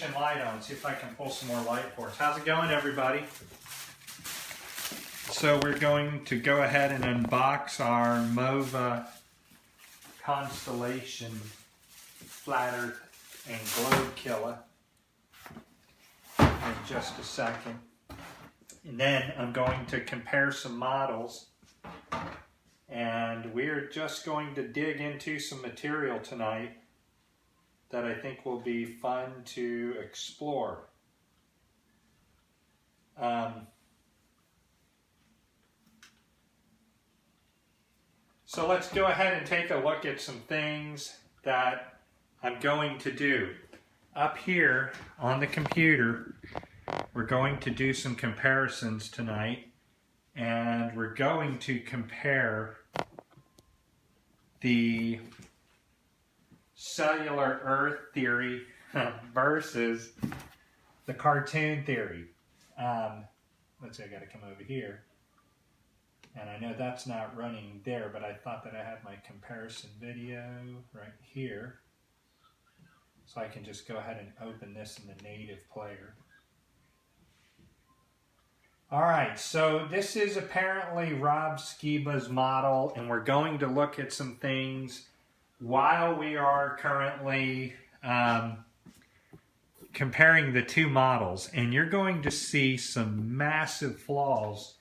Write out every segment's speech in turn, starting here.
kitchen light on. See if I can pull some more light for us. How's it going, everybody? So we're going to go ahead and unbox our Mova Constellation Flat Earth and Globe Killer in just a second. And then I'm going to compare some models, and we're just going to dig into some material tonight that I think will be fun to explore. So let's go ahead and take a look at some things that I'm going to do. Up here on the computer, we're going to do some comparisons tonight, and we're going to compare the cellular Earth theory versus the cartoon theory. Let's see, I got to come over here. And I know that's not running there, but I thought that I had my comparison video right here. So I can just go ahead and open this in the native player. Alright, so this is apparently Rob Skiba's model, and we're going to look at some things while we are currently comparing the two models. And you're going to see some massive flaws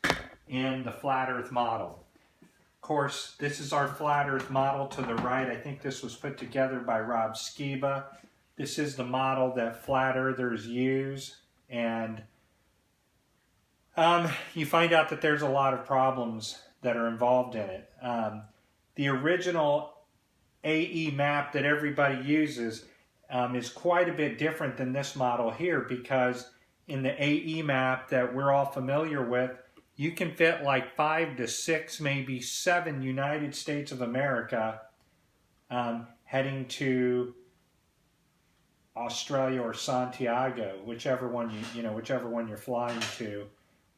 in the flat Earth model. Of course, this is our flat Earth model to the right. I think this was put together by Rob Skiba. This is the model that flat earthers use, and you find out that there's a lot of problems that are involved in it. The original AE map that everybody uses is quite a bit different than this model here, because in the AE map that we're all familiar with, you can fit like 5 to 6, maybe 7 United States of America heading to Australia or Santiago, whichever one whichever one you're flying to.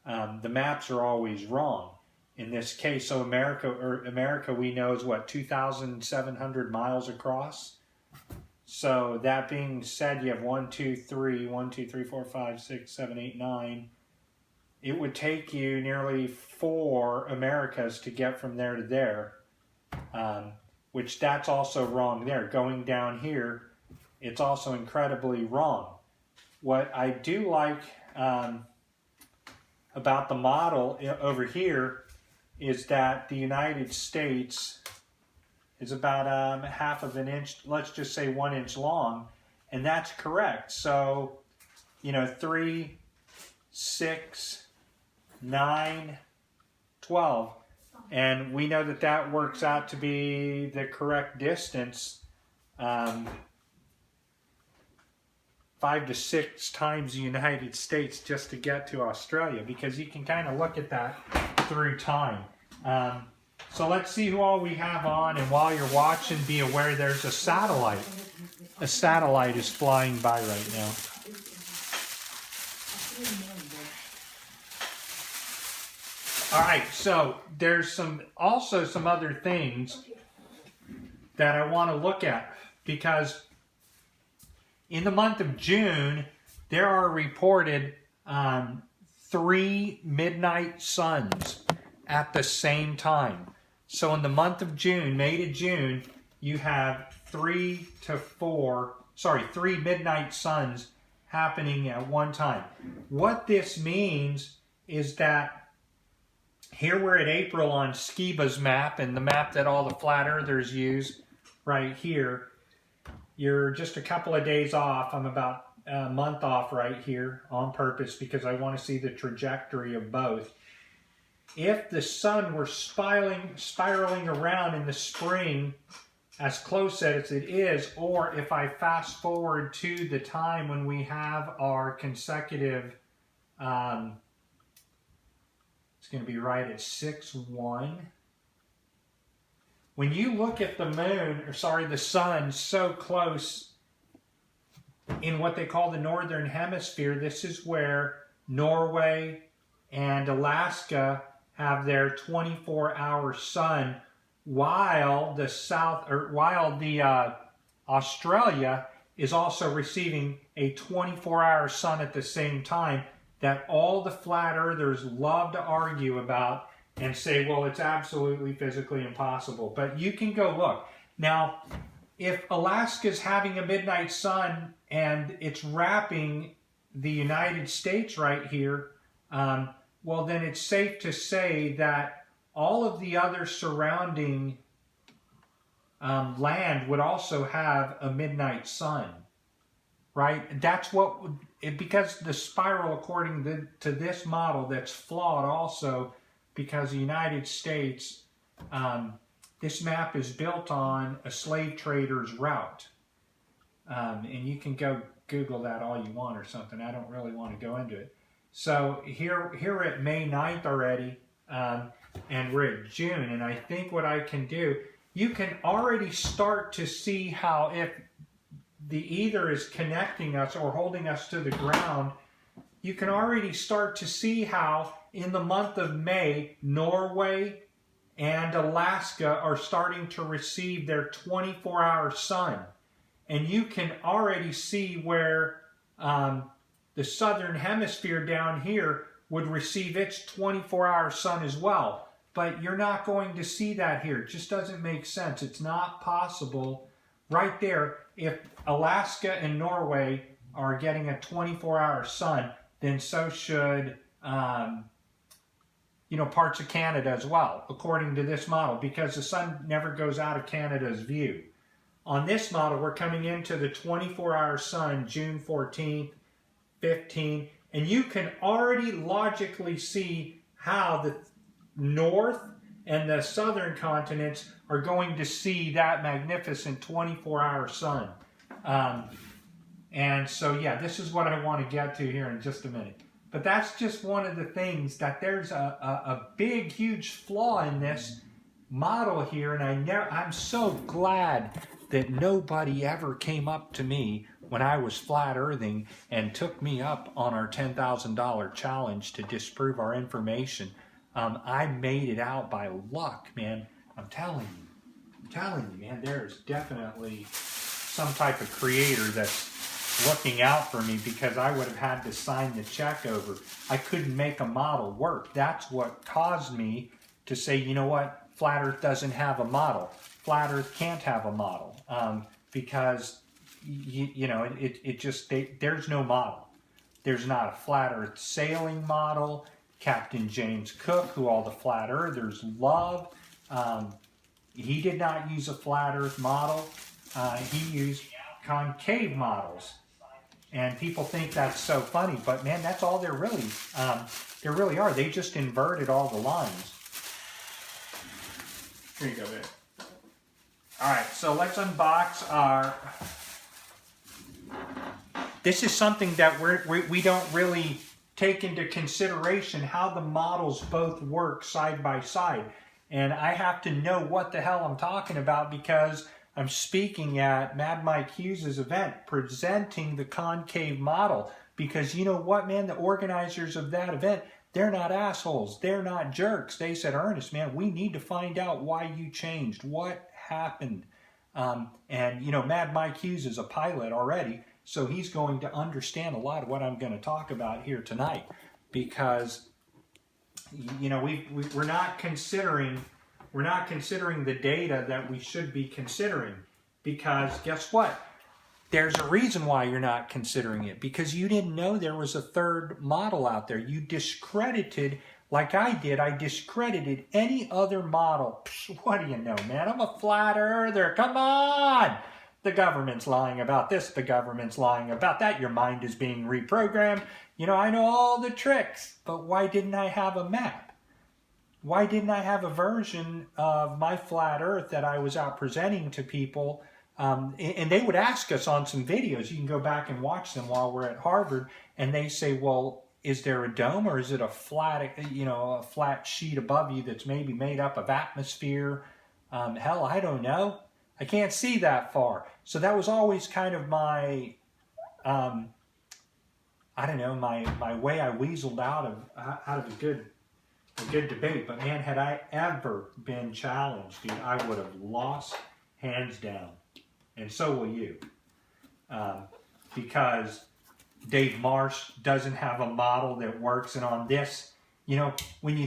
The maps are always wrong in this case. So America we know is what, 2,700 miles across. So that being said, you have 1, 2, 3, 4, 5, 6, 7, 8, 9. It would take you nearly 4 Americas to get from there to there, which that's also wrong there. Going down here, it's also incredibly wrong. What I do like about the model over here is that the United States is about half of an inch, let's just say 1 inch long, and that's correct. So, 3, 6, 9, 12, and we know that that works out to be the correct distance, 5 to 6 times the United States just to get to Australia, because you can kind of look at that through time. So let's see who all we have on, and while you're watching, be aware there's a satellite. A satellite is flying by right now. Alright, so there's also some other things that I want to look at, because in the month of June, there are reported 3 midnight suns at the same time. So in the month of June, May to June, you have 3 midnight suns happening at one time. What this means is that here we're at April on Skiba's map, and the map that all the flat earthers use right here. You're just a couple of days off. I'm about a month off right here on purpose because I want to see the trajectory of both. If the sun were spiraling around in the spring as close as it is, or if I fast forward to the time when we have our consecutive, it's going to be right at 6-1. When you look at the sun so close in what they call the northern hemisphere, this is where Norway and Alaska have their 24-hour sun, while Australia is also receiving a 24-hour sun at the same time that all the flat earthers love to argue about and say, well, it's absolutely physically impossible. But you can go look. Now, if Alaska's having a midnight sun and it's wrapping the United States right here, well, then it's safe to say that all of the other surrounding land would also have a midnight sun, right? That's what, because the spiral, according to this model, that's flawed also, because the United States, this map is built on a slave trader's route. And you can go Google that all you want or something. I don't really want to go into it. So here we're at May 9th already, and we're at June. And I think what I can do, you can already start to see how, if the ether is connecting us or holding us to the ground, you can already start to see how in the month of May, Norway and Alaska are starting to receive their 24-hour sun. And you can already see where the southern hemisphere down here would receive its 24-hour sun as well. But you're not going to see that here. It just doesn't make sense. It's not possible. Right there, if Alaska and Norway are getting a 24-hour sun, then so should parts of Canada as well, according to this model, because the sun never goes out of Canada's view. On this model, we're coming into the 24-hour sun, June 14th, 15th, and you can already logically see how the north and the southern continents are going to see that magnificent 24-hour sun. And so, yeah, this is what I want to get to here in just a minute. But that's just one of the things, that there's a big, huge flaw in this model here. And I'm so glad that nobody ever came up to me when I was flat earthing and took me up on our $10,000 challenge to disprove our information. I made it out by luck, man. I'm telling you, man, there's definitely some type of creator that's looking out for me, because I would have had to sign the check over. I couldn't make a model work. That's what caused me to say, you know what, Flat Earth doesn't have a model. Flat Earth can't have a model, because there's no model. There's not a Flat Earth sailing model. Captain James Cook, who all the Flat Earthers love, he did not use a Flat Earth model. He used concave models. And people think that's so funny, but man, that's all there really are. They just inverted all the lines. Here you go, babe. All right, so let's unbox our. This is something that we don't really take into consideration, how the models both work side by side. And I have to know what the hell I'm talking about, because I'm speaking at Mad Mike Hughes' event presenting the concave model. Because you know what, man? The organizers of that event, they're not assholes. They're not jerks. They said, Ernest, man, we need to find out why you changed. What happened? And, Mad Mike Hughes is a pilot already, so he's going to understand a lot of what I'm going to talk about here tonight. Because, we're not considering the data that we should be considering, because guess what? There's a reason why you're not considering it, because you didn't know there was a third model out there. You discredited, like I did, I discredited any other model. Psh, what do you know, man? I'm a flat earther. Come on! The government's lying about this. The government's lying about that. Your mind is being reprogrammed. I know all the tricks, but why didn't I have a map? Why didn't I have a version of my flat earth that I was out presenting to people? And they would ask us on some videos. You can go back and watch them while we're at Harvard. And they say, well, is there a dome, or is it a flat, a flat sheet above you that's maybe made up of atmosphere? Hell, I don't know. I can't see that far. So that was always kind of my, my way I weaseled out of a good debate. But man, had I ever been challenged, dude, I would have lost hands down. And so will you. because Dave Marsh doesn't have a model that works. And on this, you know, when you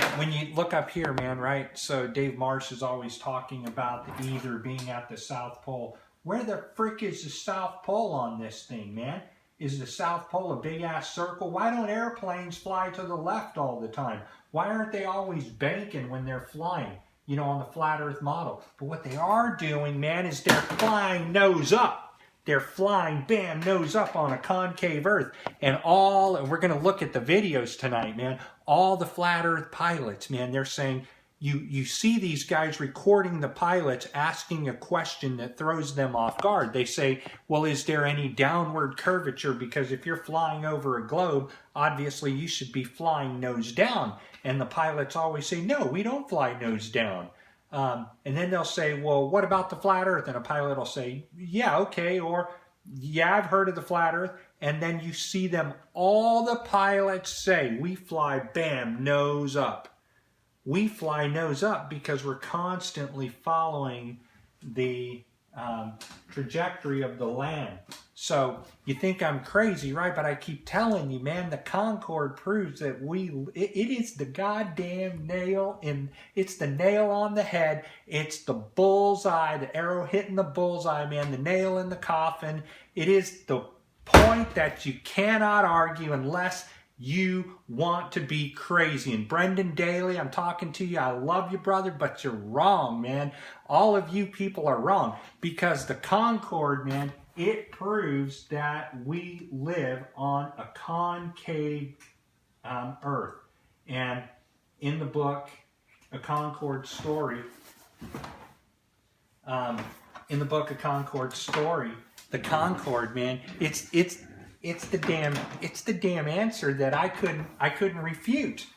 look up here, man, right? So Dave Marsh is always talking about the ether being at the South Pole. Where the frick is the South Pole on this thing, man? Is the South Pole a big-ass circle? Why don't airplanes fly to the left all the time? Why aren't they always banking when they're flying, you know, on the flat Earth model? But what they are doing, man, is they're flying nose up. They're flying, bam, nose up on a concave Earth. And we're going to look at the videos tonight, man. All the flat Earth pilots, man, they're saying, you see these guys recording the pilots asking a question that throws them off guard. They say, well, is there any downward curvature? Because if you're flying over a globe, obviously you should be flying nose down. And the pilots always say, no, we don't fly nose down. And then they'll say, well, what about the flat Earth? And a pilot will say, yeah, okay, or yeah, I've heard of the flat Earth. And then you see them, all the pilots say, we fly, bam, nose up. We fly nose up because we're constantly following the trajectory of the land. So you think I'm crazy, right? But I keep telling you, man, the Concorde proves that it is the goddamn nail it's the nail on the head. It's the bullseye, the arrow hitting the bullseye, man, the nail in the coffin. It is the point that you cannot argue unless you want to be crazy. And Brendan Daly, I'm talking to you. I love you, brother, but you're wrong, man. All of you people are wrong because the Concorde, man, it proves that we live on a concave Earth. And in the book, A Concorde Story, the Concorde, man, it's the damn answer that I couldn't refute.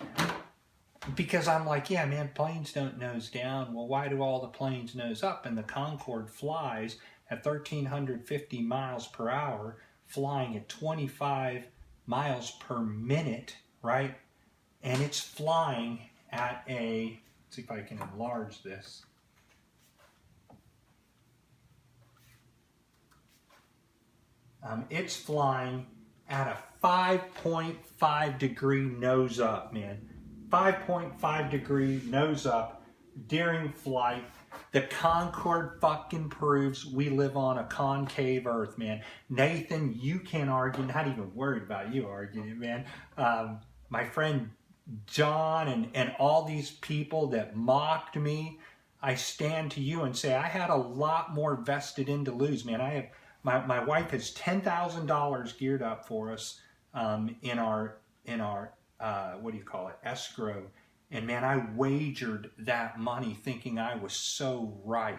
Because I'm like, yeah, man, planes don't nose down. Well, why do all the planes nose up? And the Concorde flies at 1,350 miles per hour, flying at 25 miles per minute, right? And it's flying at let's see if I can enlarge this. It's flying at a 5.5 degree nose up, man. 5.5 degree nose up during flight. The Concorde fucking proves we live on a concave Earth, man. Nathan, you can't argue. Not even worried about you arguing, man. My friend John and all these people that mocked me, I stand to you and say I had a lot more vested in to lose, man. I have my wife has $10,000 geared up for us in our what do you call it, escrow. And man, I wagered that money thinking I was so right.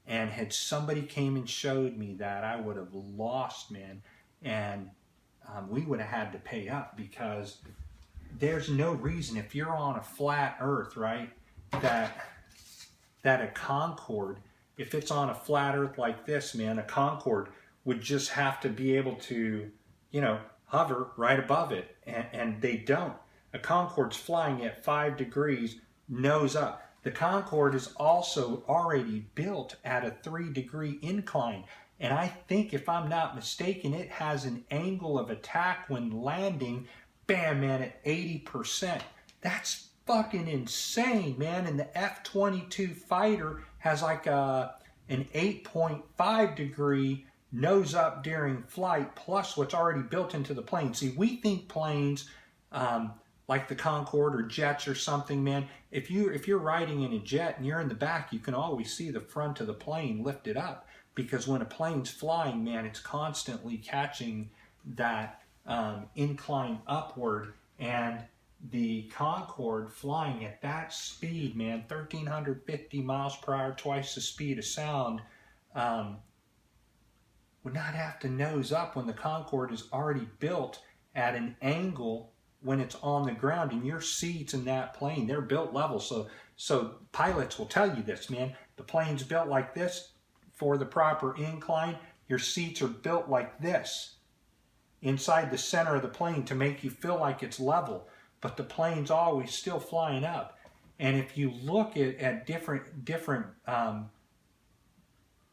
And had somebody came and showed me that, I would have lost, man. And we would have had to pay up because there's no reason, if you're on a flat Earth, right, that a Concorde, if it's on a flat Earth like this, man, a Concorde would just have to be able to, you know, hover right above it. And they don't. A Concorde's flying at 5 degrees, nose up. The Concorde is also already built at a 3-degree incline. And I think, if I'm not mistaken, it has an angle of attack when landing, bam, man, at 80%. That's fucking insane, man. And the F-22 fighter has like an 8.5 degree nose up during flight, plus what's already built into the plane. See, we think planes like the Concorde or jets or something, man. If you're riding in a jet and you're in the back, you can always see the front of the plane lifted up, because when a plane's flying, man, it's constantly catching that incline upward. And the Concorde flying at that speed, man, 1,350 miles per hour, twice the speed of sound, would not have to nose up when the Concorde is already built at an angle when it's on the ground. And your seats in that plane, they're built level. So pilots will tell you this, man. The plane's built like this for the proper incline. Your seats are built like this inside the center of the plane to make you feel like it's level. But the plane's always still flying up. And if you look at different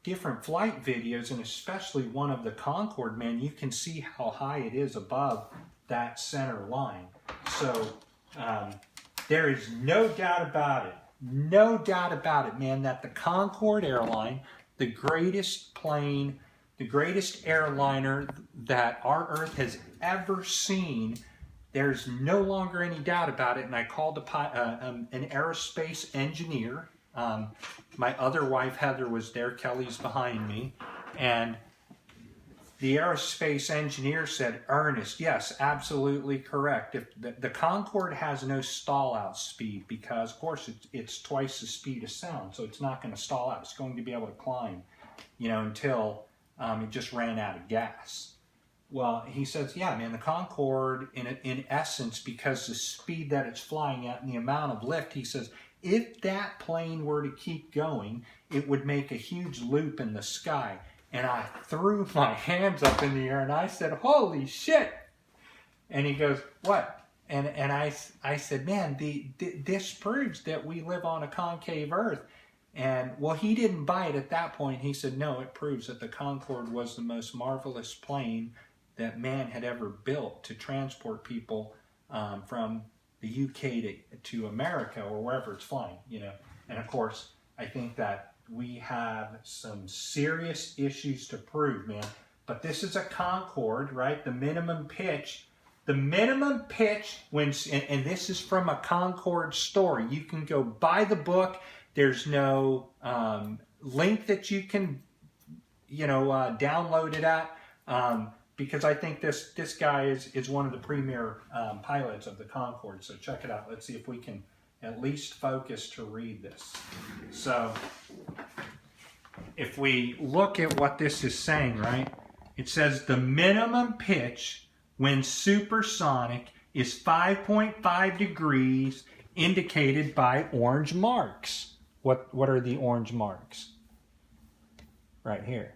different flight videos, and especially one of the Concorde, man, you can see how high it is above that center line. So there is no doubt about it, man, that the Concorde airline, the greatest plane, the greatest airliner that our Earth has ever seen, there's no longer any doubt about it. And I called an aerospace engineer. My other wife, Heather, was there. Kelly's behind me. And the aerospace engineer said, Ernest, yes, absolutely correct. If the Concorde has no stall out speed because, of course, it's twice the speed of sound. So it's not going to stall out. It's going to be able to climb, until it just ran out of gas. Well, he says, yeah, man, the Concorde, in essence, because the speed that it's flying at and the amount of lift, he says, if that plane were to keep going, it would make a huge loop in the sky. And I threw my hands up in the air and I said, holy shit. And he goes, what? And I said, man, this proves that we live on a concave Earth. And, well, he didn't buy it at that point. He said, no, it proves that the Concorde was the most marvelous plane that man had ever built to transport people from the UK to America or wherever it's flying, And, of course, I think that we have some serious issues to prove, man. But this is a Concorde, right? The minimum pitch, when, and this is from a Concorde story. You can go buy the book. There's no link that you can, download it at, because I think this guy is one of the premier pilots of the Concorde. So check it out. Let's see if we can at least focus to read this. So if we look at what this is saying, right? It says the minimum pitch when supersonic is 5.5 degrees, indicated by orange marks. What are the orange marks? Right here.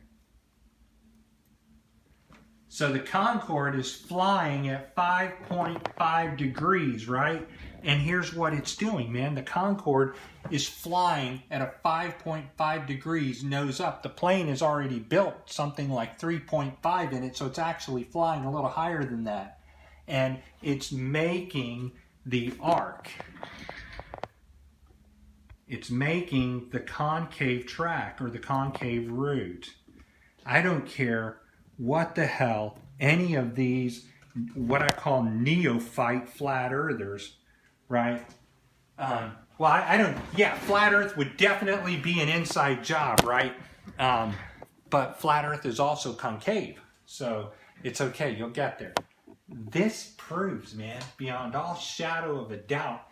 So the Concorde is flying at 5.5 degrees, right? And here's what it's doing, man. The Concorde is flying at a 5.5 degrees nose up. The plane is already built something like 3.5 in it, so it's actually flying a little higher than that. And it's making the arc. It's making the concave track or the concave route. I don't care what the hell any of these, what I call neophyte flat earthers, right? Flat earth would definitely be an inside job, right? But flat earth is also concave, so it's okay, you'll get there. This proves, man, beyond all shadow of a doubt,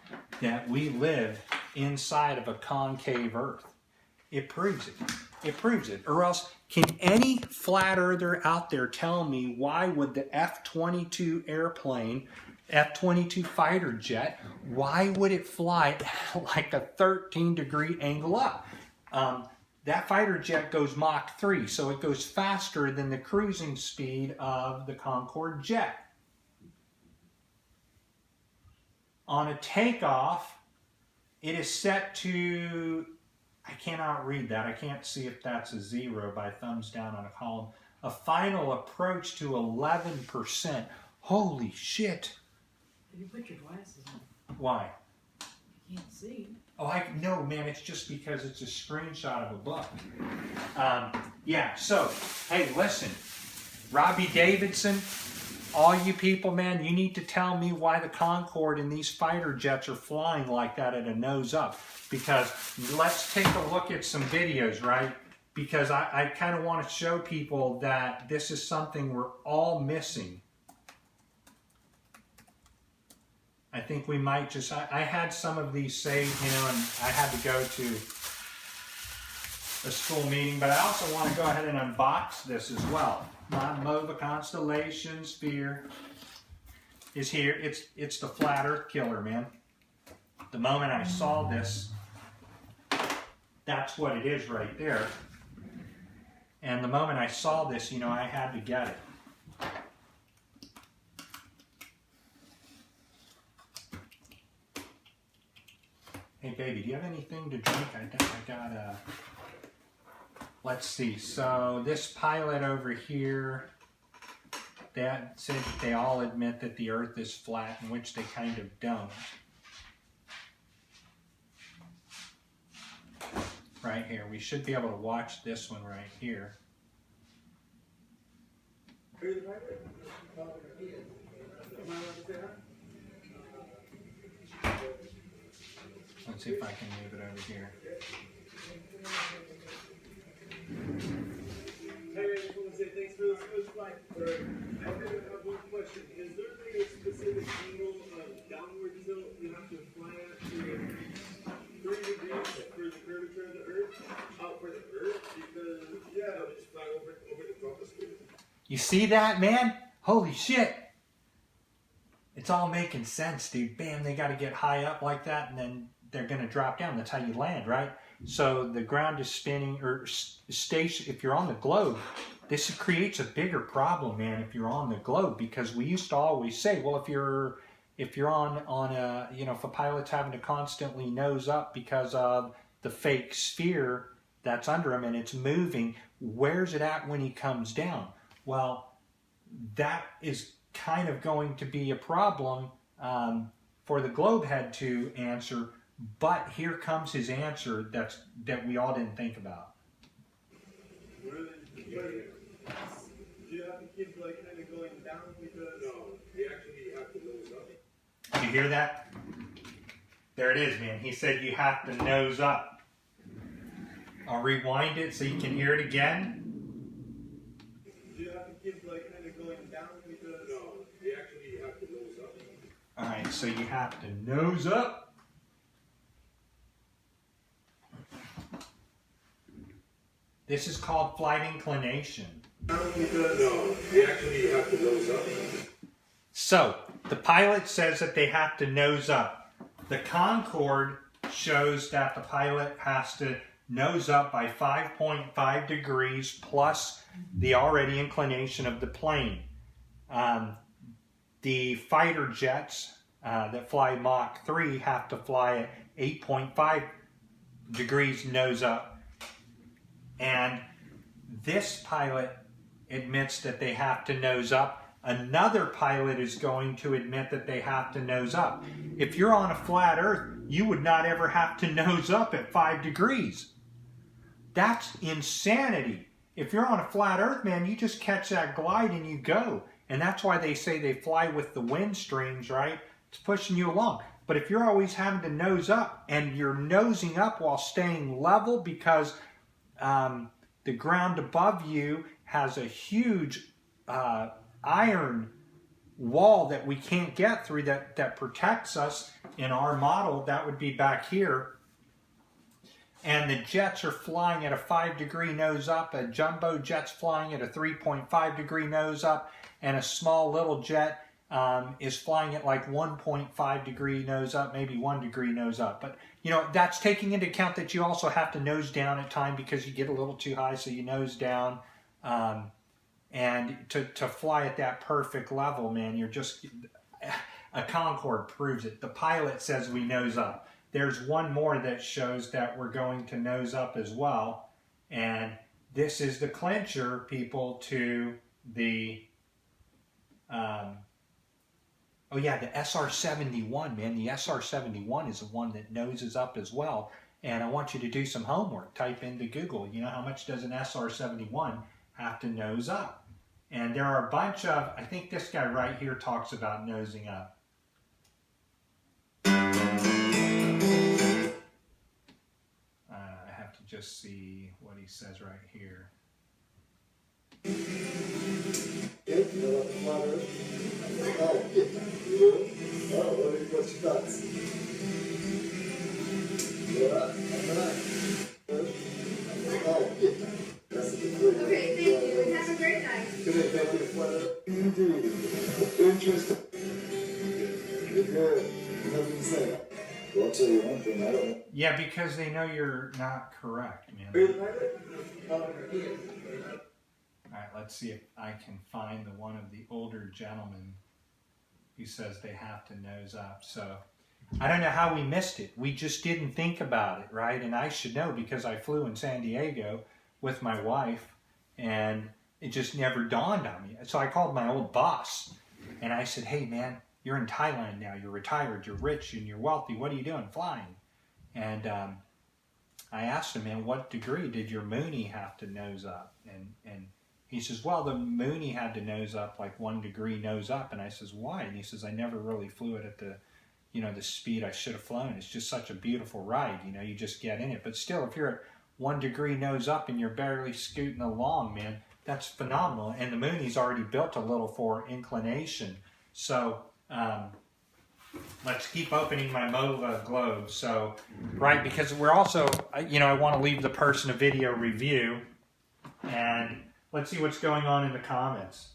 that we live inside of a concave Earth. It proves it. It proves it. Or else, can any flat earther out there tell me why would the F-22 airplane, F-22 fighter jet, why would it fly like a 13-degree angle up? That fighter jet goes Mach 3, so it goes faster than the cruising speed of the Concorde jet. On a takeoff, it is set to, I cannot read that. I can't see if that's a 0 by thumbs down on a column. A final approach to 11%. Holy shit. Did you put your glasses on? Why? You can't see. Oh, no, man, it's just because it's a screenshot of a book. So, hey, listen. Robbie Davidson, all you people, man, you need to tell me why the Concorde and these fighter jets are flying like that at a nose up. Because let's take a look at some videos, right? Because I kind of want to show people that this is something we're all missing. I think we might just, I had some of these saved, and I had to go to a school meeting, but I also want to go ahead and unbox this as well. My Mova Constellation sphere is here. It's the flat earth killer, man. The moment I saw this, that's what it is right there. And the moment I saw this, I had to get it. Hey, baby, do you have anything to drink? I got let's see. So this pilot over here, that said they all admit that the Earth is flat, in which they kind of don't. Right here. We should be able to watch this one right here. Let's see if I can move it over here. Hey, I just want to say thanks for this good flight. I have one question. Is there a specific angle of downward tilt you have to fly at to 3 degrees for the curvature of the Earth? Out for the Earth? Because, yeah, I'll just fly over the top of the You see that, man? Holy shit! It's all making sense, dude. Bam, they got to get high up like that, and then they're going to drop down. That's how you land, right? So the ground is spinning, or station. If you're on the globe, this creates a bigger problem, man. If you're on the globe, because we used to always say, well, if you're on a, you know, if a pilot's having to constantly nose up because of the fake sphere that's under him and it's moving, where's it at when he comes down? Well, that is kind of going to be a problem for the globe head to answer. But here comes his answer that we all didn't think about. Really? Do you have to keep like kind of going down because you actually have to nose up? Did you hear that? There it is, man. He said you have to nose up. I'll rewind it so you can hear it again. Do you have to keep like kind of going down because you actually have to nose up? All right, so you have to nose up. This is called flight inclination. Because you actually have to nose up. So, the pilot says that they have to nose up. The Concorde shows that the pilot has to nose up by 5.5 degrees plus the already inclination of the plane. The fighter jets that fly Mach 3 have to fly at 8.5 degrees nose up. And this pilot admits that they have to nose up. Another pilot is going to admit that they have to nose up. If you're on a flat Earth, you would not ever have to nose up at 5 degrees. That's insanity. If you're on a flat Earth, man, you just catch that glide and you go. And that's why they say they fly with the wind streams, right? It's pushing you along. But if you're always having to nose up and you're nosing up while staying level because the ground above you has a huge iron wall that we can't get through that protects us in our model, that would be back here. And the jets are flying at a 5 degree nose up, a jumbo jet's flying at a 3.5 degree nose up, and a small little jet is flying at like 1.5 degree nose up, maybe 1 degree nose up. But, you know, that's taking into account that you also have to nose down at time because you get a little too high, so you nose down. And to fly at that perfect level, man, you're just... A Concorde proves it. The pilot says we nose up. There's one more that shows that we're going to nose up as well. And this is the clincher, people, to the... Oh yeah, the SR-71, man. The SR-71 is the one that noses up as well. And I want you to do some homework. Type into Google, you know, how much does an SR-71 have to nose up? And there are a bunch of, I think this guy right here talks about nosing up. I have to just see what he says right here. What's your thoughts? Okay, thank you, and have a great night. Good, thank you. Indeed. Interesting. Good. Nothing to say. Well, I'll tell you one thing, I don't... Yeah, because they know you're not correct, man. Are you the pilot? Alright, let's see if I can find the one of the older gentlemen who says they have to nose up. So, I don't know how we missed it. We just didn't think about it, right? And I should know because I flew in San Diego. with my wife, and it just never dawned on me. So I called my old boss, and I said, hey man, you're in Thailand now, you're retired, you're rich, and you're wealthy, what are you doing flying? And I asked him, man, what degree did your Moonie have to nose up? And he says, well, the Moonie had to nose up like 1 degree nose up. And I says, why? And he says, I never really flew it at the, the speed I should have flown. It's just such a beautiful ride, you just get in it. But still, if you're at 1 degree nose up and you're barely scooting along, man, that's phenomenal. And the Moonie's already built a little for inclination. So let's keep opening my Mova globe. So, right, because we're also, I want to leave the person a video review. And let's see what's going on in the comments.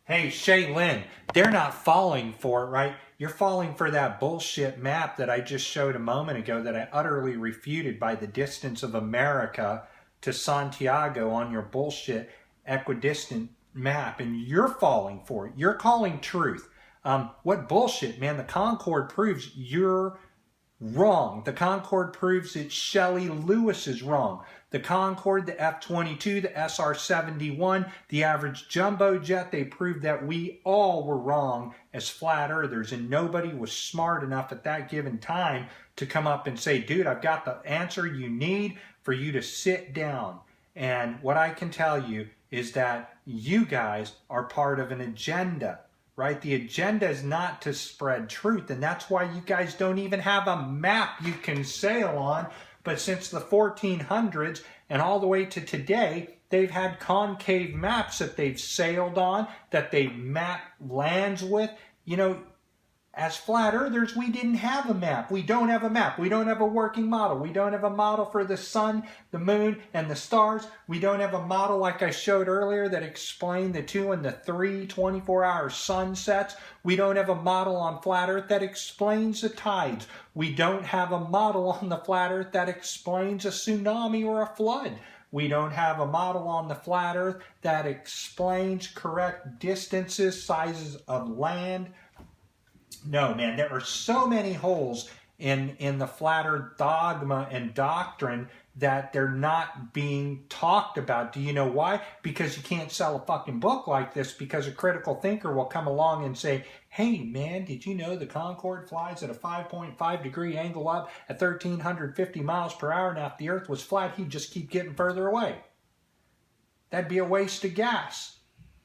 Hey, Shay Lynn, they're not falling for it, right? You're falling for that bullshit map that I just showed a moment ago that I utterly refuted by the distance of America to Santiago on your bullshit equidistant map. And you're falling for it. You're calling truth. What bullshit, man. The Concorde proves you're wrong. The Concorde proves that Shelley Lewis is wrong. The Concorde, the F-22, the SR-71, the average jumbo jet, they proved that we all were wrong as flat earthers, and nobody was smart enough at that given time to come up and say, dude, I've got the answer you need for you to sit down. And what I can tell you is that you guys are part of an agenda. Right? The agenda is not to spread truth, and that's why you guys don't even have a map you can sail on. But since the 1400s and all the way to today, they've had concave maps that they've sailed on, that they've mapped lands with. As flat earthers, we didn't have a map. We don't have a map. We don't have a working model. We don't have a model for the sun, the moon, and the stars. We don't have a model like I showed earlier that explained the 2 and the 3 24-hour sunsets. We don't have a model on flat earth that explains the tides. We don't have a model on the flat earth that explains a tsunami or a flood. We don't have a model on the flat earth that explains correct distances, sizes of land. No, man, there are so many holes in the flat earth dogma and doctrine that they're not being talked about. Do you know why? Because you can't sell a fucking book like this, because a critical thinker will come along and say, hey, man, did you know the Concorde flies at a 5.5 degree angle up at 1,350 miles per hour, and if the earth was flat, he'd just keep getting further away. That'd be a waste of gas.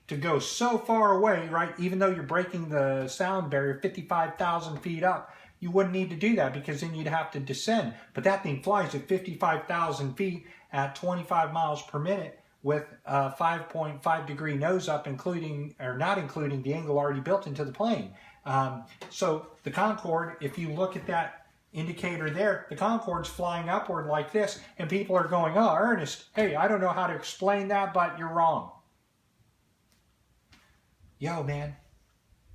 To go so far away, right, even though you're breaking the sound barrier 55,000 feet up, you wouldn't need to do that, because then you'd have to descend. But that thing flies at 55,000 feet at 25 miles per minute with a 5.5 degree nose up, including, or not including, the angle already built into the plane. So the Concorde, if you look at that indicator there, the Concorde's flying upward like this, and people are going, oh, Ernest, hey, I don't know how to explain that, but you're wrong. Yo, man,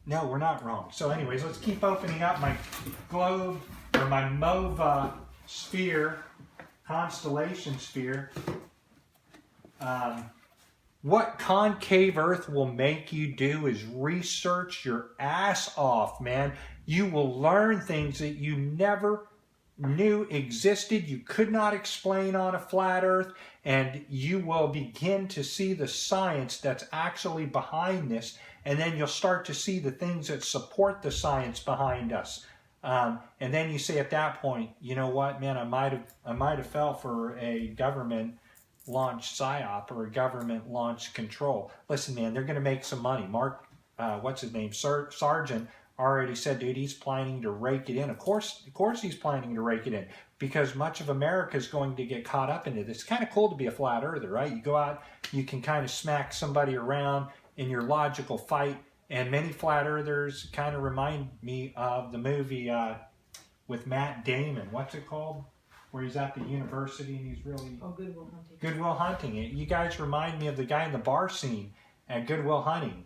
no, we're not wrong. So anyways, let's keep opening up my globe, or my Mova sphere, constellation sphere. What Concave Earth will make you do is research your ass off, man. You will learn things that you never knew existed, you could not explain on a flat earth, and you will begin to see the science that's actually behind this, and then you'll start to see the things that support the science behind us. And then you say at that point, you know what, man, I might have fell for a government launched psyop or a government launched control. Listen, man, they're going to make some money. Mark, what's his name, Sargent, already said, dude, he's planning to rake it in. Of course he's planning to rake it in, because much of America is going to get caught up into this. It's kind of cool to be a flat earther, right? You go out, you can kind of smack somebody around in your logical fight, and many flat earthers kind of remind me of the movie with Matt Damon. What's it called? Where he's at the university and he's really... Oh, Good Will Hunting. Good Will Hunting. You guys remind me of the guy in the bar scene at Good Will Hunting.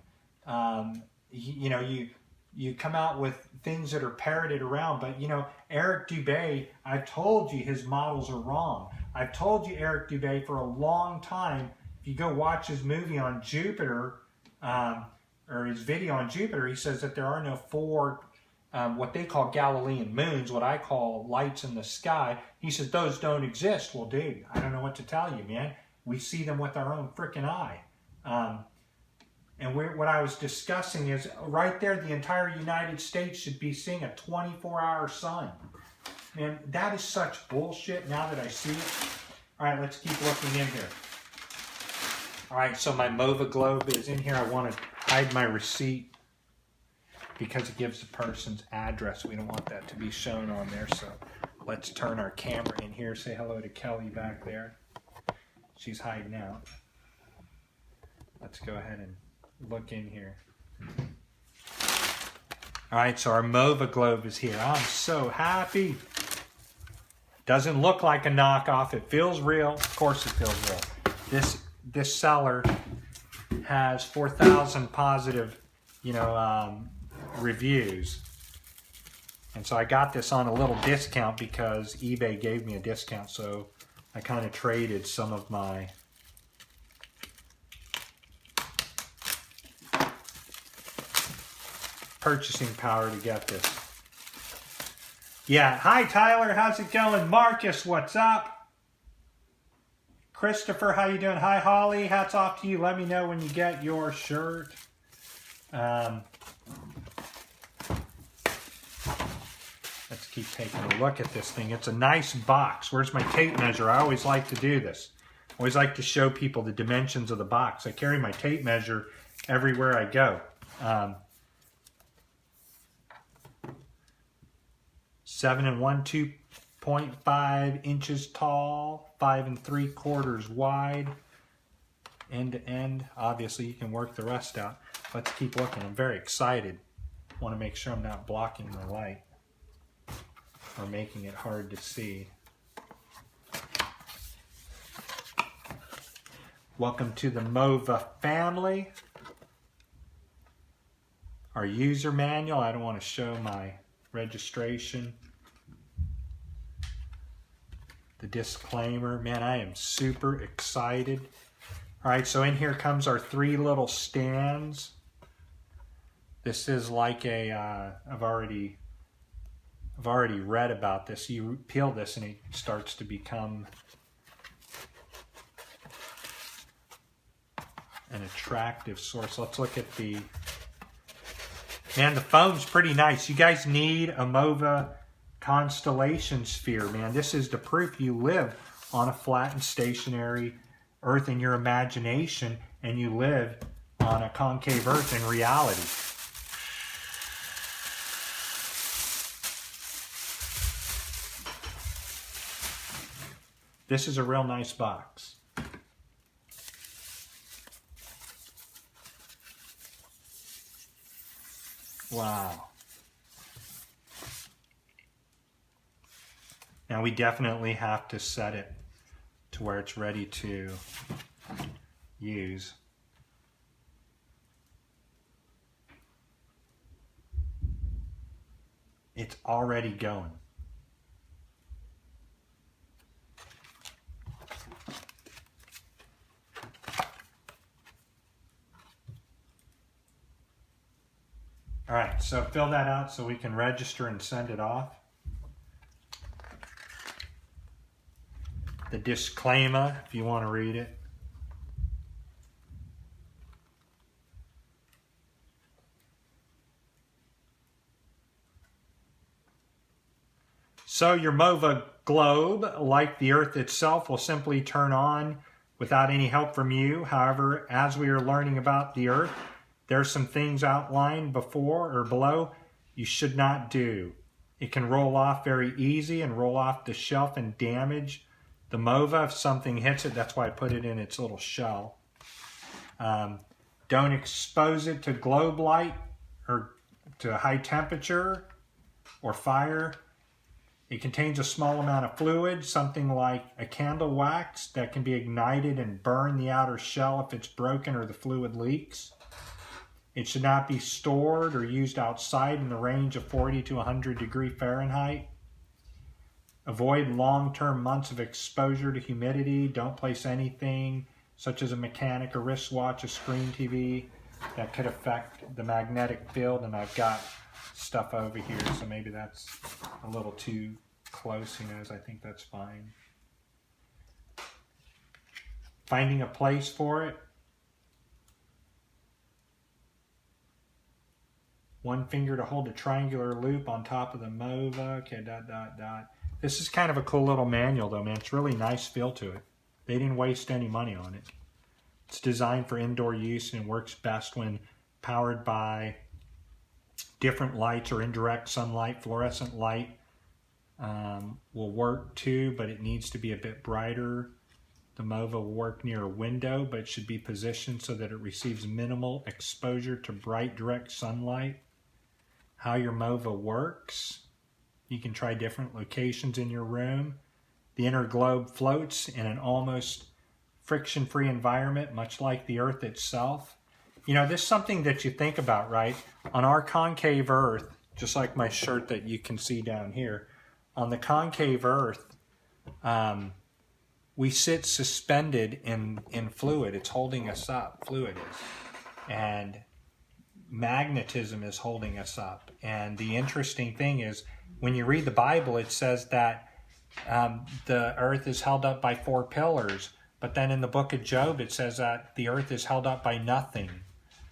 You come out with things that are parroted around, but Eric Dubé, I've told you his models are wrong. I've told you Eric Dubé for a long time. If you go watch his movie on Jupiter, or his video on Jupiter, he says that there are no 4 what they call Galilean moons, what I call lights in the sky. He says, those don't exist. Well, dude, I don't know what to tell you, man. We see them with our own freaking eye. And what I was discussing is right there, the entire United States should be seeing a 24-hour sun. Man, that is such bullshit now that I see it. All right, let's keep looking in here. All right, so my Mova globe is in here. I want to hide my receipt because it gives the person's address. We don't want that to be shown on there. So let's turn our camera in here. Say hello to Kelly back there. She's hiding out. Let's go ahead and look in here. All right, so our Mova globe is here. I'm so happy. Doesn't look like a knockoff. It feels real. Of course it feels real. This seller has 4,000 positive, reviews. And so I got this on a little discount because eBay gave me a discount. So I kind of traded some of my purchasing power to get this. Yeah, hi Tyler, how's it going? Marcus, what's up? Christopher, how you doing? Hi Holly, hats off to you. Let me know when you get your shirt. Let's keep taking a look at this thing. It's a nice box. Where's my tape measure? I always like to do this. I always like to show people the dimensions of the box. I carry my tape measure everywhere I go. 7 1 2.5 inches tall, 5 3/4 wide, end to end. Obviously, you can work the rest out. Let's keep looking. I'm very excited. Want to make sure I'm not blocking the light or making it hard to see. Welcome to the Mova family. Our user manual. I don't want to show my registration. The disclaimer. Man, I am super excited. All right, so in here comes our 3 little stands. This is like a, I've already read about this. You peel this and it starts to become an attractive source. Let's look at the, man, the foam's pretty nice. You guys need a Mova Constellation sphere, man. This is the proof you live on a flat and stationary Earth in your imagination, and you live on a concave Earth in reality. This is a real nice box. Wow. Now we definitely have to set it to where it's ready to use. It's already going. All right, so fill that out so we can register and send it off. The disclaimer, if you want to read it. So your Mova globe, like the Earth itself, will simply turn on without any help from you. However, as we are learning about the Earth, there's some things outlined before or below you should not do. It can roll off very easy and roll off the shelf and damage the Mova if something hits it. That's why I put it in its little shell. Don't expose it to globe light or to high temperature or fire. It contains a small amount of fluid, something like a candle wax that can be ignited and burn the outer shell if it's broken or the fluid leaks. It should not be stored or used outside in the range of 40 to 100 degrees Fahrenheit. Avoid long-term months of exposure to humidity. Don't place anything such as a mechanic, a wristwatch, a screen TV that could affect the magnetic field. And I've got stuff over here, so maybe that's a little too close. Who knows? I think that's fine. Finding a place for it. One finger to hold a triangular loop on top of the Mova. Okay, ... This is kind of a cool little manual though, man. It's really nice feel to it. They didn't waste any money on it. It's designed for indoor use and works best when powered by different lights or indirect sunlight. Fluorescent light will work too, but it needs to be a bit brighter. The Mova will work near a window, but it should be positioned so that it receives minimal exposure to bright direct sunlight. How your Mova works. You can try different locations in your room. The inner globe floats in an almost friction-free environment, much like the Earth itself. You know, this is something that you think about, right? On our concave Earth, just like my shirt that you can see down here, on the concave Earth, we sit suspended in fluid. It's holding us up, fluid is. And magnetism is holding us up. And the interesting thing is, when you read the Bible, it says that the earth is held up by 4 pillars. But then in the book of Job, it says that the earth is held up by nothing.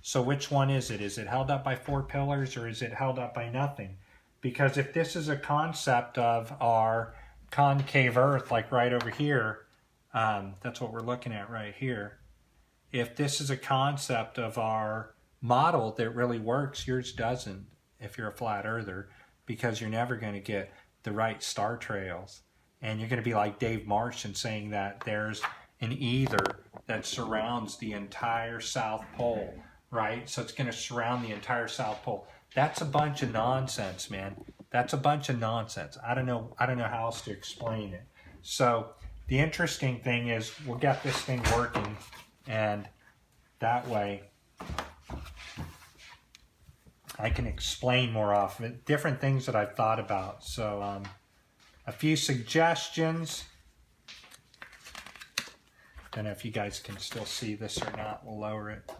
So which one is it? Is it held up by 4 pillars or is it held up by nothing? Because if this is a concept of our concave Earth, like right over here, that's what we're looking at right here. If this is a concept of our model that really works, yours doesn't if you're a flat earther, because you're never going to get the right star trails. And you're going to be like Dave Martian saying that there's an ether that surrounds the entire South Pole, right? So it's going to surround the entire South Pole. That's a bunch of nonsense, man. That's a bunch of nonsense. I don't know how else to explain it. So the interesting thing is we'll get this thing working, and that way I can explain more of it, different things that I've thought about. So a few suggestions. Don't know if you guys can still see this or not. We'll lower it.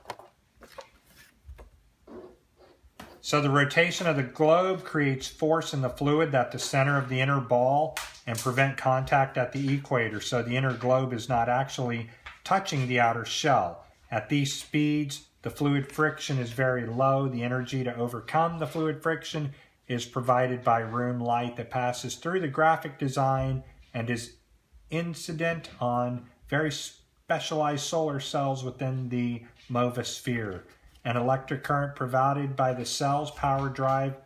So the rotation of the globe creates force in the fluid at the center of the inner ball and prevent contact at the equator. So the inner globe is not actually touching the outer shell. At these speeds, the fluid friction is very low. The energy to overcome the fluid friction is provided by room light that passes through the graphic design and is incident on very specialized solar cells within the Mova sphere. An electric current provided by the cell's power drive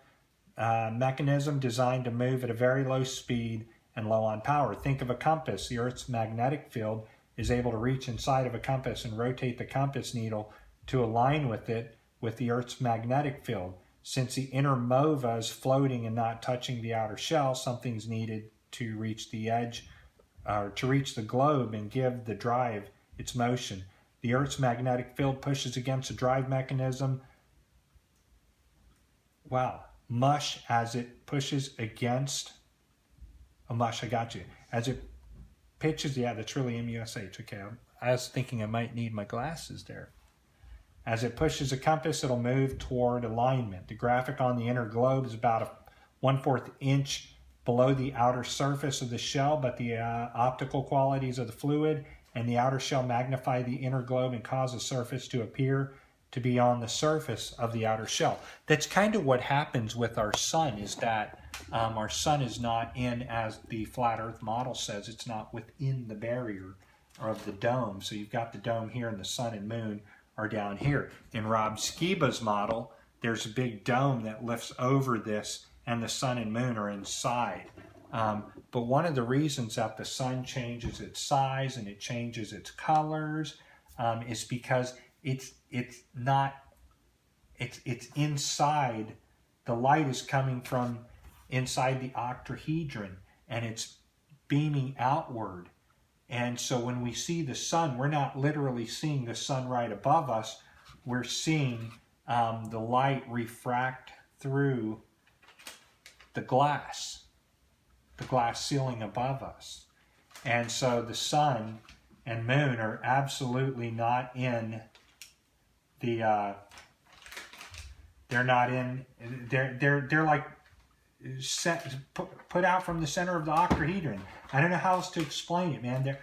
mechanism designed to move at a very low speed and low on power. Think of a compass. The Earth's magnetic field is able to reach inside of a compass and rotate the compass needle to align with it with the Earth's magnetic field. Since the inner Mova is floating and not touching the outer shell, something's needed to reach the edge, or to reach the globe and give the drive its motion. The Earth's magnetic field pushes against the drive mechanism. Wow. Mush as it pushes against a mush. I got you. As it pitches, yeah, that's really M-U-S-H. Okay. I was thinking I might need my glasses there. As it pushes a compass, it'll move toward alignment. The graphic on the inner globe is about a 1/4 inch below the outer surface of the shell, but the optical qualities of the fluid and the outer shell magnify the inner globe and cause the surface to appear to be on the surface of the outer shell. That's kind of what happens with our sun, is that our sun is not in, as the flat earth model says, it's not within the barrier of the dome. So you've got the dome here and the sun and moon are down here. In Rob Skiba's model, there's a big dome that lifts over this and the sun and moon are inside. But one of the reasons that the sun changes its size and it changes its colors is because it's inside. The light is coming from inside the octahedron and it's beaming outward. And so when we see the sun, we're not literally seeing the sun right above us. We're seeing the light refract through the glass ceiling above us. And so the sun and moon are absolutely not in the They're not in. They're like put out from the center of the octahedron. I don't know how else to explain it, man.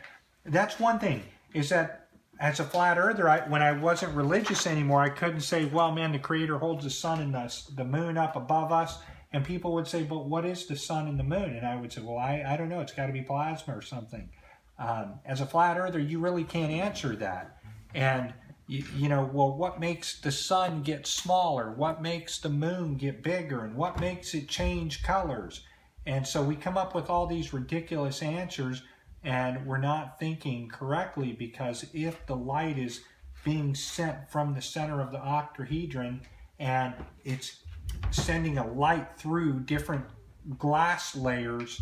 That's one thing. Is that as a flat earther, when I wasn't religious anymore, I couldn't say, well, man, the Creator holds the sun and the moon up above us. And people would say, but what is the sun and the moon? And I would say, well, I don't know. It's got to be plasma or something. As a flat earther, you really can't answer that. And, you know, well, what makes the sun get smaller? What makes the moon get bigger? And what makes it change colors? And so we come up with all these ridiculous answers, and we're not thinking correctly, because if the light is being sent from the center of the octahedron and it's sending a light through different glass layers,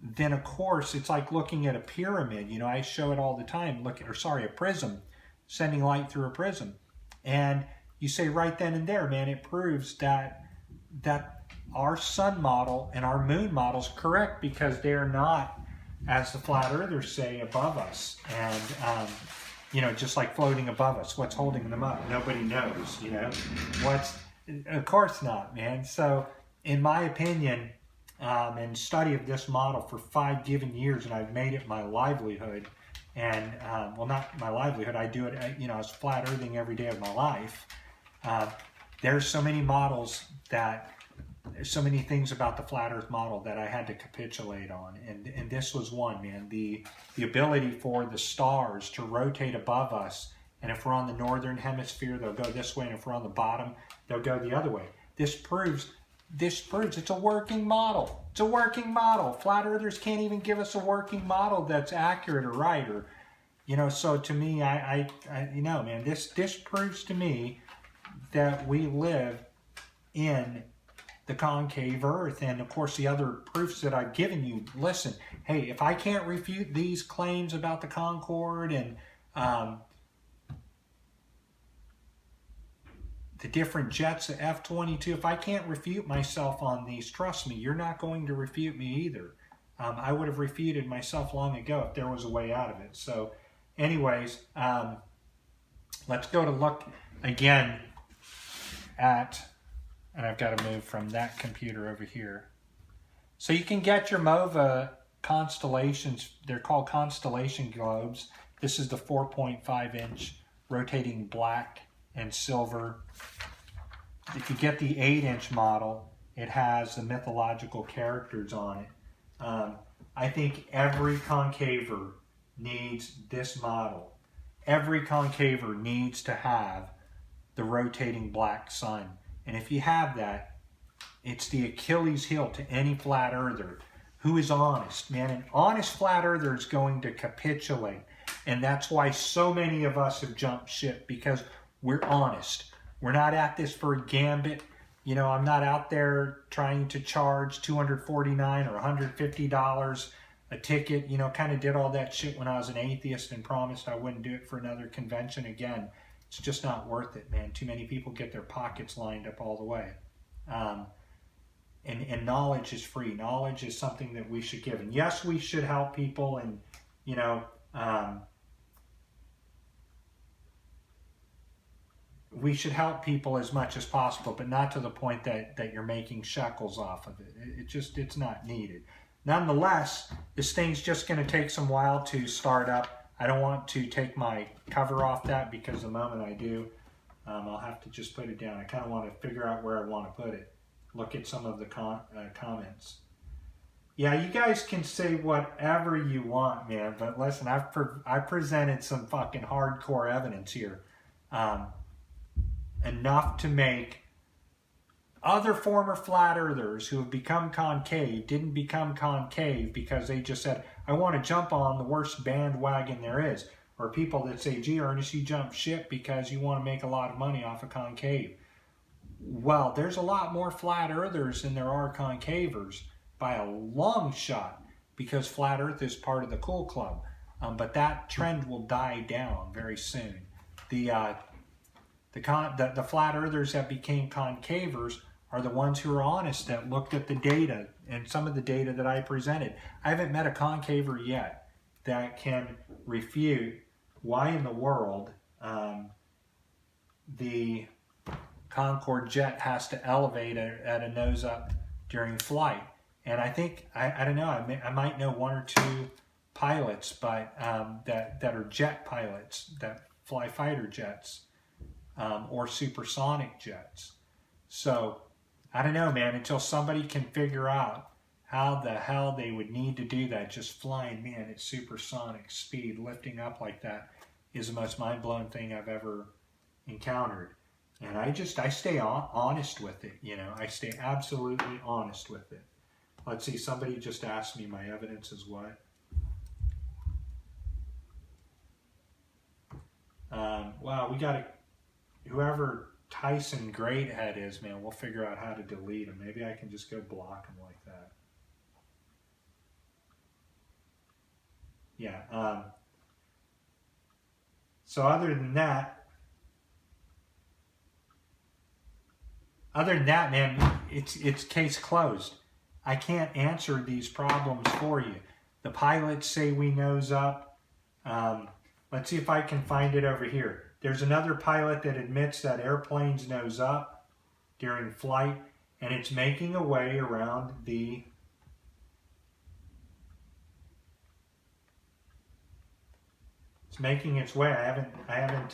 then of course it's like looking at a pyramid. You know, I show it all the time. A prism, sending light through a prism. And you say right then and there, man, it proves that our sun model and our moon model is correct, because they're not, as the flat earthers say, above us. And you know, just like floating above us. What's holding them up? Nobody knows, you know. Of course not, man. So, in my opinion, and study of this model for 5 given years, and I've made it my livelihood. And, well, not my livelihood. I do it, you know, I was flat earthing every day of my life. There's so many models there's so many things about the flat earth model that I had to capitulate on. And this was one, man. The ability for the stars to rotate above us. And if we're on the northern hemisphere, they'll go this way. And if we're on the bottom, they'll go the other way. This proves it's a working model. It's a working model. Flat earthers can't even give us a working model that's accurate or right. Or, you know, so to me, I you know, man, this proves to me that we live in the concave earth. And of course, the other proofs that I've given you, listen, hey, if I can't refute these claims about the Concorde and the different jets, the F-22, if I can't refute myself on these, trust me, you're not going to refute me either. I would have refuted myself long ago if there was a way out of it. So anyways, let's go to look again at, and I've got to move from that computer over here. So you can get your Mova constellations. They're called constellation globes. This is the 4.5 inch rotating black and silver. If you get the 8-inch model, it has the mythological characters on it. I think every concaver needs this model. Every concaver needs to have the rotating black sun. And if you have that, it's the Achilles heel to any flat earther who is honest, man. An honest flat earther is going to capitulate. And that's why so many of us have jumped ship, because we're honest. We're not at this for a gambit. You know, I'm not out there trying to charge $249 or $150 a ticket. You know, kind of did all that shit when I was an atheist and promised I wouldn't do it for another convention again. It's just not worth it, man. Too many people get their pockets lined up all the way. And knowledge is free. Knowledge is something that we should give. And yes, we should help people, and, you know, we should help people as much as possible, but not to the point that you're making shekels off of it. It's not needed. Nonetheless, this thing's just going to take some while to start up. I don't want to take my cover off that, because the moment I do, I'll have to just put it down. I kind of want to figure out where I want to put it. Look at some of the comments. Yeah, you guys can say whatever you want, man, but listen, I've presented some fucking hardcore evidence here. Enough to make other former flat earthers who have become concave didn't become concave because they just said, I want to jump on the worst bandwagon there is. Or people that say, gee, Ernest, you jumped ship because you want to make a lot of money off of concave. Well, there's a lot more flat earthers than there are concavers by a long shot, because flat earth is part of the cool club. But that trend will die down very soon. The flat earthers that became concavers are the ones who are honest, that looked at the data and some of the data that I presented. I haven't met a concaver yet that can refute why in the world the Concorde jet has to elevate at a nose up during flight. And I think, I don't know, I might know one or two pilots, but that are jet pilots that fly fighter jets or supersonic jets. So I don't know, man, until somebody can figure out how the hell they would need to do that, just flying, man, at supersonic speed, lifting up like that is the most mind-blowing thing I've ever encountered. And I stay honest with it, you know. I stay absolutely honest with it. Let's see, somebody just asked me my evidence is what? Wow, we got to, whoever Tyson Greathead is, man, we'll figure out how to delete him. Maybe I can just go block him like that. Yeah. So other than that, man, it's case closed. I can't answer these problems for you. The pilots say we nose up. Let's see if I can find it over here. There's another pilot that admits that airplanes nose up during flight, and it's making a way around the it's making its way. I haven't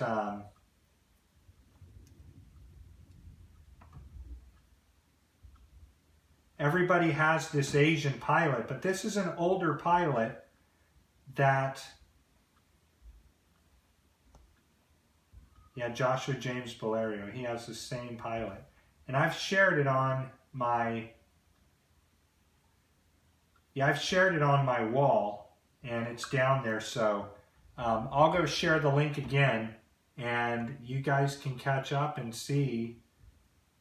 everybody has this Asian pilot, but this is an older pilot that, yeah, Joshua James Valerio, he has the same pilot. And I've shared it on my, wall, and it's down there, so I'll go share the link again, and you guys can catch up and see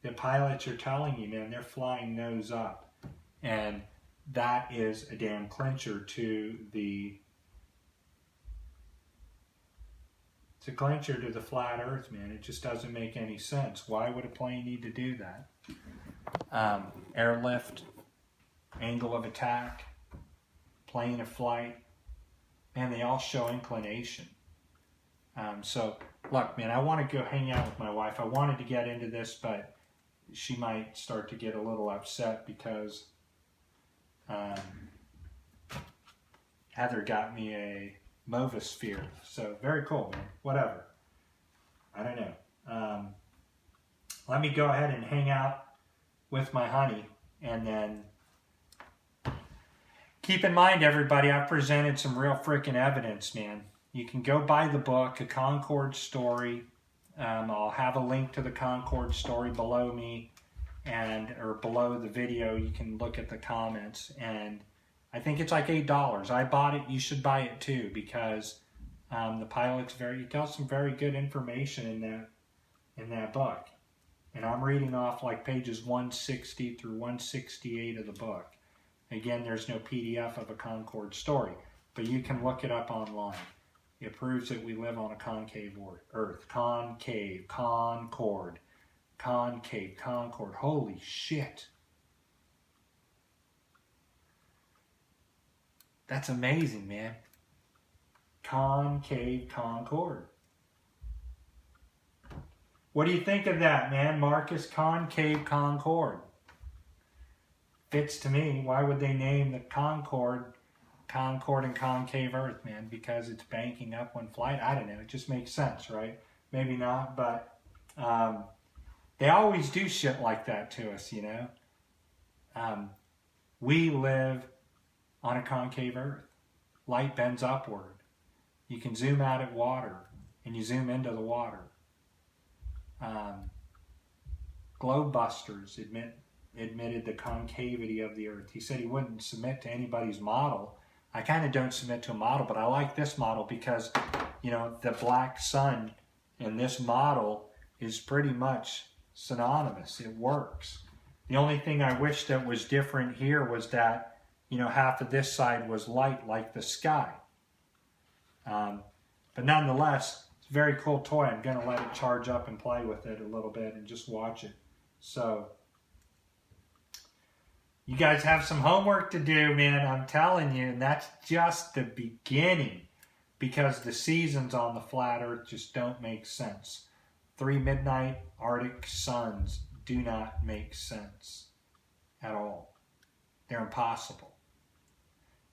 the pilots are telling you, man, they're flying nose up. And that is a damn clincher to the flat earth, man. It just doesn't make any sense. Why would a plane need to do that? Airlift, angle of attack, plane of flight, man, they all show inclination. So, look, man, I want to go hang out with my wife. I wanted to get into this, but she might start to get a little upset because Heather got me a Mova sphere. So very cool, man. Whatever. I don't know. Let me go ahead and hang out with my honey, and then keep in mind, everybody, I've presented some real freaking evidence, man. You can go buy the book, A Concorde Story. I'll have a link to the Concorde story below me, or below the video. You can look at the comments, and I think it's like $8. I bought it. You should buy it too, because the pilot's he tells some very good information in that book. And I'm reading off like pages 160 through 168 of the book. Again, there's no PDF of A Concorde Story, but you can look it up online. It proves that we live on a concave Earth. Concave, Concorde. Concave, Concorde. Holy shit. That's amazing, man. Concave, Concorde. What do you think of that, man? Marcus, Concave, Concorde. Fits to me. Why would they name the Concorde and Concave Earth, man? Because it's banking up when flight. I don't know. It just makes sense, right? Maybe not, but they always do shit like that to us, you know? We live on a concave Earth. Light bends upward. You can zoom out at water, and you zoom into the water. Globebusters admitted the concavity of the Earth. He said he wouldn't submit to anybody's model. I kind of don't submit to a model, but I like this model because, you know, the black sun in this model is pretty much synonymous. It works. The only thing I wish that was different here was that, you know, half of this side was light like the sky. But nonetheless, it's a very cool toy. I'm going to let it charge up and play with it a little bit and just watch it. So, you guys have some homework to do, man. I'm telling you, and that's just the beginning, because the seasons on the flat Earth just don't make sense. 3 midnight Arctic suns do not make sense at all. They're impossible.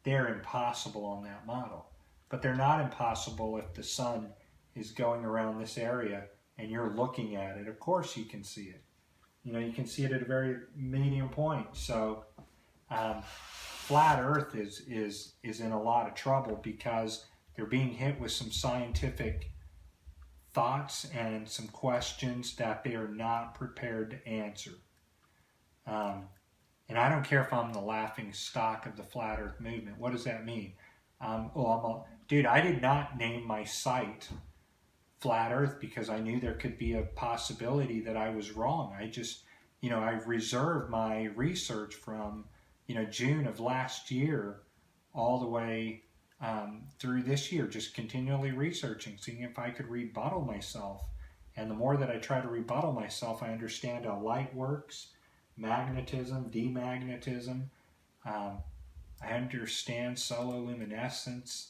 They're impossible on that model. But they're not impossible if the sun is going around this area and you're looking at it. Of course you can see it. You know, you can see it at a very medium point. So flat Earth is in a lot of trouble because they're being hit with some scientific thoughts and some questions that they are not prepared to answer. And I don't care if I'm the laughing stock of the flat Earth movement. What does that mean? Dude, I did not name my site Flat Earth because I knew there could be a possibility that I was wrong. I just, I reserved my research from, June of last year all the way through this year, just continually researching, seeing if I could rebuttal myself. And the more that I try to rebuttal myself, I understand how light works, magnetism, demagnetism. I understand sololuminescence.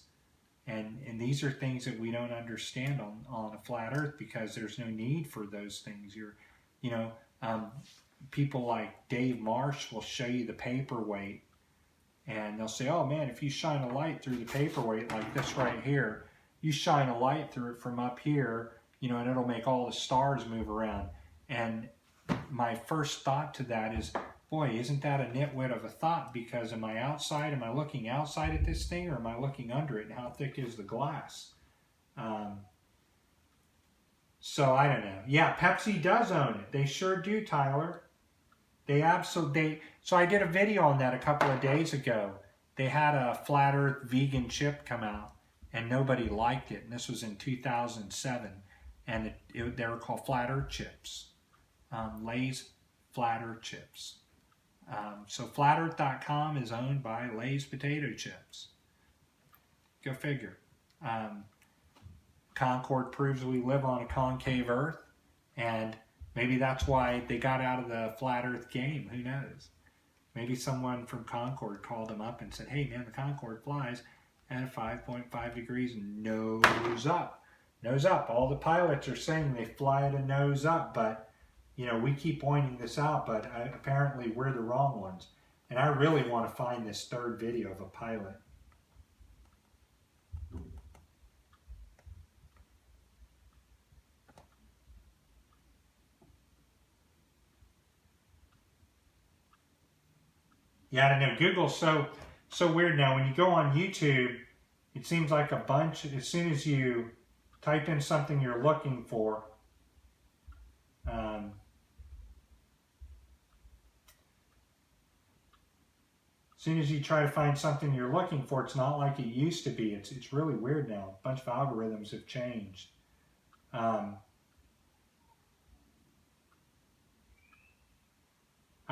And these are things that we don't understand on a flat Earth because there's no need for those things. People like Dave Marsh will show you the paperweight, and they'll say, "Oh man, if you shine a light through the paperweight like this right here, you shine a light through it from up here, and it'll make all the stars move around." And my first thought to that is, boy, isn't that a nitwit of a thought? Because am I looking outside at this thing, or am I looking under it? And how thick is the glass? So I don't know. Yeah, Pepsi does own it. They sure do, Tyler. So I did a video on that a couple of days ago. They had a flat Earth vegan chip come out, and nobody liked it. And this was in 2007, and they were called flat Earth chips. Lay's flat Earth chips. So flatearth.com is owned by Lay's potato chips. Go figure. Concord proves we live on a concave Earth, and maybe that's why they got out of the flat Earth game. Who knows? Maybe someone from Concord called them up and said, "Hey man, the Concorde flies at 5.5 degrees nose up. Nose up." All the pilots are saying they fly at a nose up, but we keep pointing this out, but apparently we're the wrong ones. And I really want to find this third video of a pilot. Yeah, I don't know. Google's so weird now. When you go on YouTube, it seems like a bunch. As soon as you type in something you're looking for, as soon as you try to find something you're looking for, it's not like it used to be. It's really weird now. A bunch of algorithms have changed.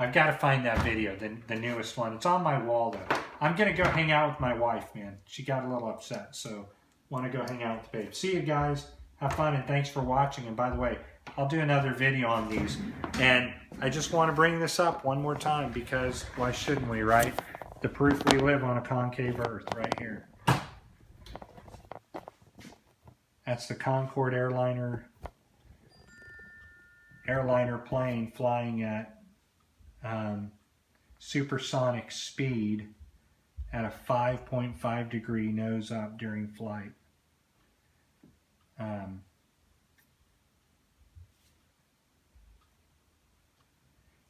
I've got to find that video, the newest one. It's on my wall, though. I'm going to go hang out with my wife, man. She got a little upset, so want to go hang out with the babe. See you guys. Have fun, and thanks for watching. And by the way, I'll do another video on these. And I just want to bring this up one more time because why shouldn't we, right? The proof we live on a concave Earth right here. That's the Concorde airliner plane flying at supersonic speed at a 5.5 degree nose up during flight.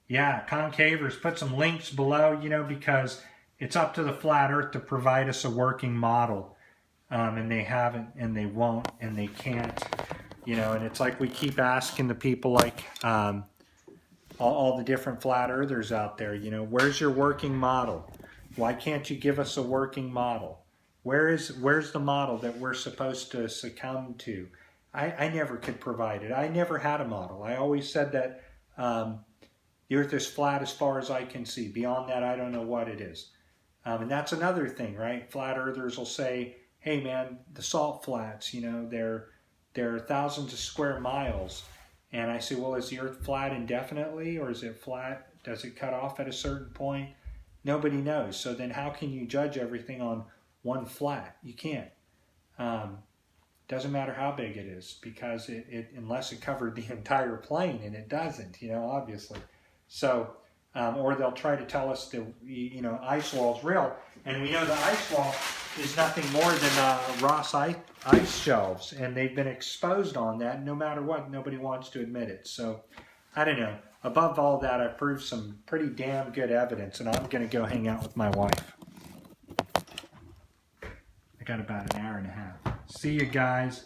Yeah, Concavers, put some links below, because it's up to the flat Earth to provide us a working model. And they haven't, and they won't, and they can't, and it's like we keep asking the people like all the different flat earthers out there, where's your working model? Why can't you give us a working model? Where's the model that we're supposed to succumb to? I never could provide it. I never had a model. I always said that the Earth is flat as far as I can see. Beyond that, I don't know what it is. And that's another thing, right? Flat earthers will say, "Hey man, the salt flats, they're thousands of square miles." And I say, well, is the Earth flat indefinitely, or is it flat? Does it cut off at a certain point? Nobody knows. So then how can you judge everything on one flat? You can't. Doesn't matter how big it is, because it unless it covered the entire plane, and it doesn't, you know, obviously. So, or they'll try to tell us the, you know, ice wall's real, and we know the ice wall is nothing more than Ross ice shelves, and they've been exposed on that. No matter what, nobody wants to admit it. So, I don't know. Above all that, I've proved some pretty damn good evidence, and I'm going to go hang out with my wife. I got about an hour and a half. See you guys.